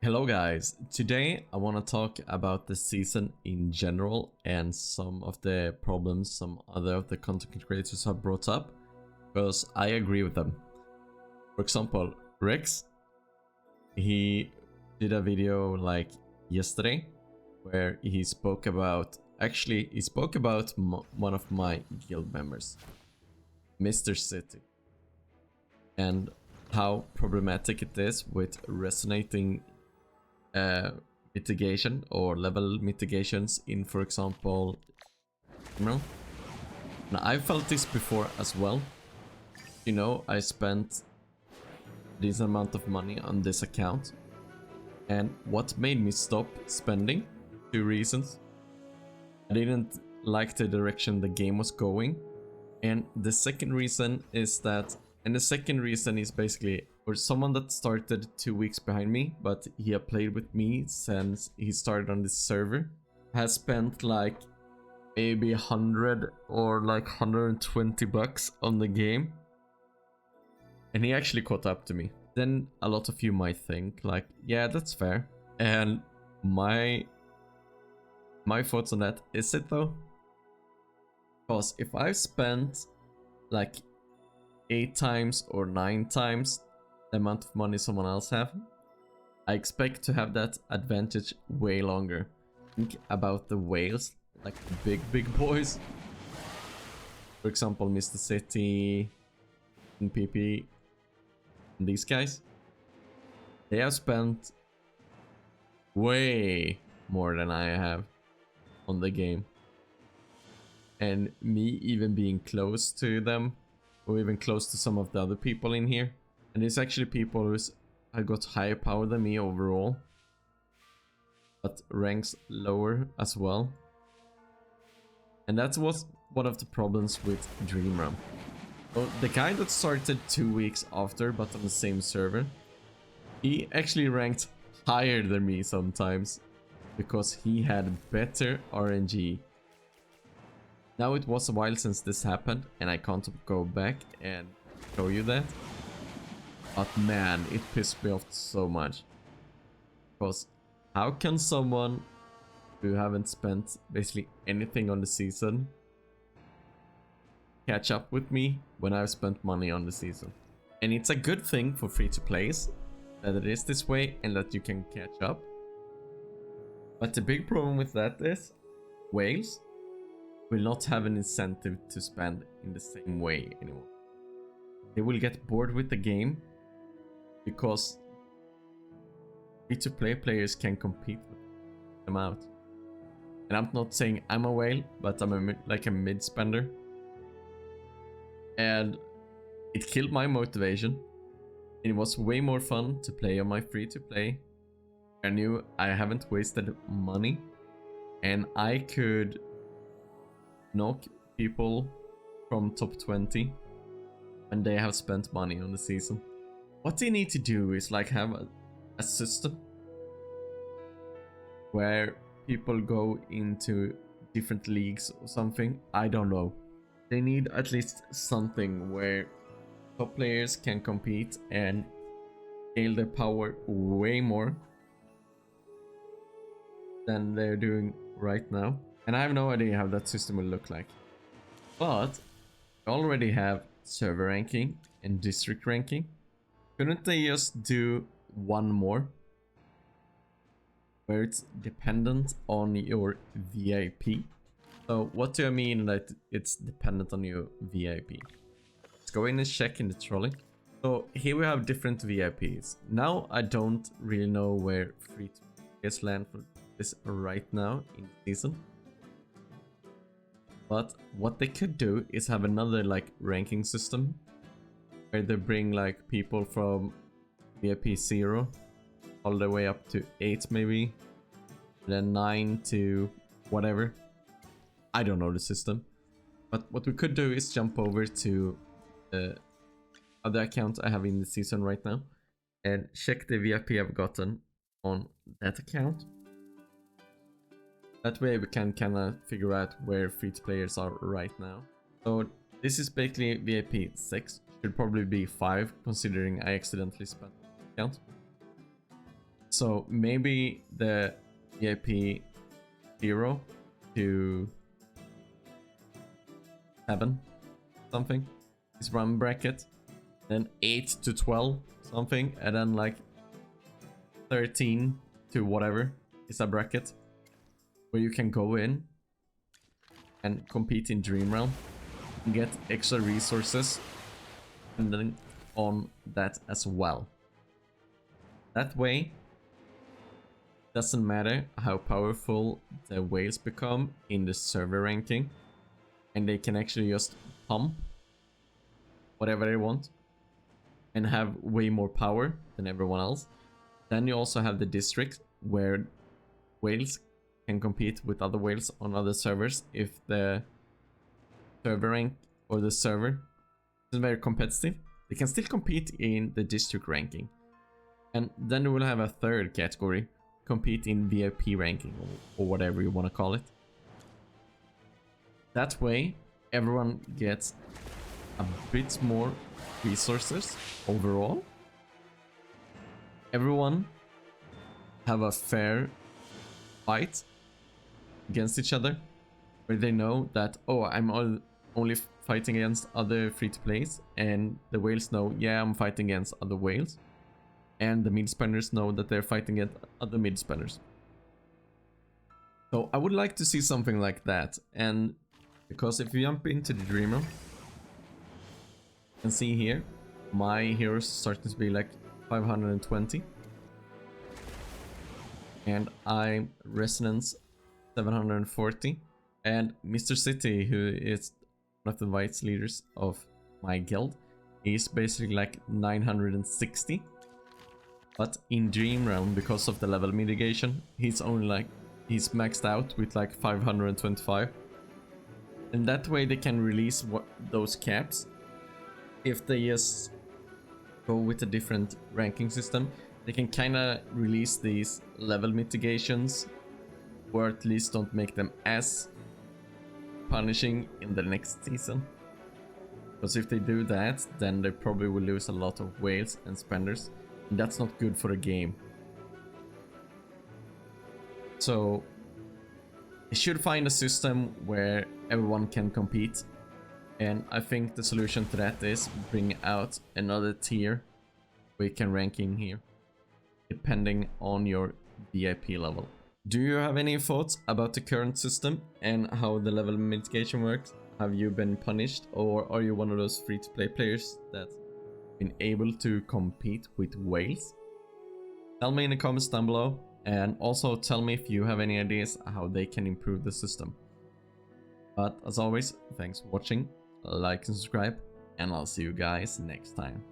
Hello guys, today I want to talk about the season in general and some of the problems some other of the content creators have brought up, because I agree with them. For example, Wraecs, he did a video like yesterday where he spoke about, one of my guild members, Mr. City, and how problematic it is with resonating mitigation or level mitigations in, for example, Now I felt this before as well. You know, I spent this amount of money on this account, and what made me stop spending? Two reasons. I didn't like the direction the game was going, and the second reason is basically for someone that started 2 weeks behind me, but he had played with me since he started on this server, has spent like maybe 100 or like 120 bucks on the game, and he actually caught up to me. Then a lot of you might think like, yeah, that's fair, and my thoughts on that, is it though? Because if I spent like 8 times or 9 times the amount of money someone else have, I expect to have that advantage way longer. Think about the whales, like the big boys. For example, Mr. City and PP and these guys. They have spent way more than I have on the game. And me even being close to them, or even close to some of the other people in here. And there's actually people who have got higher power than me overall, but ranks lower as well. And that was one of the problems with Dream Run. So the guy that started 2 weeks after, but on the same server, he actually ranked higher than me sometimes, because he had better RNG. Now it was a while since this happened, and I can't go back and show you that. But man, it pissed me off so much. Because how can someone who haven't spent basically anything on the season catch up with me when I've spent money on the season? And it's a good thing for free-to-plays that it is this way and that you can catch up. But the big problem with that is whales will not have an incentive to spend in the same way anymore. They will get bored with the game because free-to-play players can compete with them out. And I'm not saying I'm a whale, but I'm like a mid-spender. And it killed my motivation. It was way more fun to play on my free-to-play. I knew I haven't wasted money, and I could knock people from top 20 when they have spent money on the season. What they need to do is like have a system where people go into different leagues or something. I don't know. They need at least something where top players can compete and scale their power way more than they're doing right now. And I have no idea how that system will look like. But we already have server ranking and district ranking. Couldn't they just do one more? Where it's dependent on your VIP. So what do I mean that it's dependent on your VIP? Let's go in and check in the trolley. So here we have different VIPs. Now I don't really know where free-to-play land for this right now in the season. But what they could do is have another like ranking system where they bring like people from VIP 0 all the way up to 8 maybe, then 9 to whatever. I don't know the system. But what we could do is jump over to the other account I have in the season right now and check the VIP I've gotten on that account. That way we can kind of figure out where free-to-players are right now. So this is basically VIP 6. Should probably be 5 considering I accidentally spent the account. So maybe the VIP 0 to 7 something is one bracket, then 8 to 12 something, and then like 13 to whatever is a bracket where you can go in and compete in Dream Realm and get extra resources and then on that as well. That way, doesn't matter how powerful the whales become in the server ranking, and they can actually just pump whatever they want and have way more power than everyone else. Then you also have the districts where whales can compete with other whales on other servers if the server rank or the server isn't very competitive. They can still compete in the district ranking. And then we will have a third category, compete in VIP ranking or whatever you want to call it. That way, everyone gets a bit more resources overall. Everyone have a fair fight against each other, where they know that, oh, I'm only fighting against other free-to-plays, and the whales know, yeah, I'm fighting against other whales, and the mid-spenders know that they're fighting against other mid-spenders. So I would like to see something like that, and because if you jump into the Dreamer, you can see here, my heroes starting to be like 520. And I'm Resonance 740. And Mr. City, who is one of the vice leaders of my guild, is basically like 960. But in Dream Realm, because of the level mitigation, he's only like, he's maxed out with like 525. And that way they can release those caps. If they just go with a different ranking system, they can kinda release these level mitigations, or at least don't make them as punishing in the next season. Because if they do that, then they probably will lose a lot of whales and spenders, and that's not good for the game. So they should find a system where everyone can compete, and I think the solution to that is bring out another tier where you can rank in here, depending on your VIP level. Do you have any thoughts about the current system and how the level mitigation works? Have you been punished, or are you one of those free-to-play players that's been able to compete with whales? Tell me in the comments down below, and also tell me if you have any ideas how they can improve the system. But as always, thanks for watching, like and subscribe, and I'll see you guys next time.